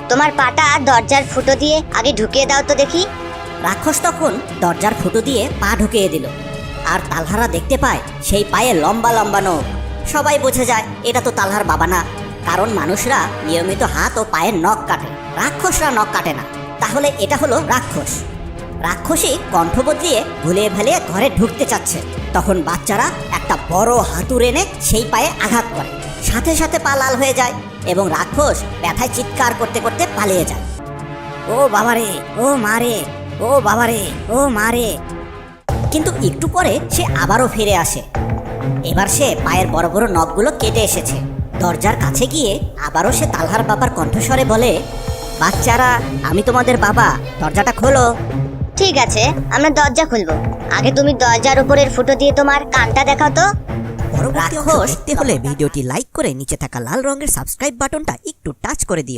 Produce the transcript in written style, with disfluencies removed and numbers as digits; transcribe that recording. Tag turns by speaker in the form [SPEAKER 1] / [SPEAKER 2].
[SPEAKER 1] তোমার পাটা দরজার ফুটো দিয়ে আগে ঢুকিয়ে দাও তো দেখি।
[SPEAKER 2] রাক্ষস তখন দরজার ফুটো দিয়ে পা ঢুকিয়ে দিল, আর তালহারা দেখতে পায় সেই পায়ে লম্বা লম্বা নখ। সবাই বুঝে যায় এটা তো তালহার বাবা না, কারণ মানুষরা নিয়মিত হাত ও পায়ের নখ কাটে, রাক্ষসরা নখ কাটে না। তাহলে এটা হলো রাক্ষস। রাক্ষসী কণ্ঠ বদলিয়ে ভুলিয়ে ভালিয়ে ঘরে ঢুকতে চাচ্ছে, তখন বাচ্চারা একটা বড় হাতুড় এনে সেই পায়ে আঘাত করে। সাথে সাথে পা লাল হয়ে যায় এবং রাক্ষস ব্যথায় চিৎকার করতে করতে পালিয়ে যায়। ও বাবারে, ও মারে, ও বাবারে, ও মারে। কিন্তু একটু পরে সে আবারও ফিরে আসে। এবার সে পায়ের বড় বড় নখগুলো কেটে এসেছে। দরজার কাছে গিয়ে আবারও সে তালহার বাবার কণ্ঠস্বরে বলে, বাচ্চারা, আমি তোমাদের বাবা, দরজাটা খোলো।
[SPEAKER 1] ঠিক আছে, আমরা দরজা খুলবো। আগে তুমি দরজার উপরের ফুটো দিয়ে তোমার কানটা দেখাও তো।
[SPEAKER 2] পরবর্তী অংশ দেখতে হলে ভিডিওটি লাইক করে নিচে থাকা লাল রঙের সাবস্ক্রাইব বাটনটা একটু টাচ করে দিও।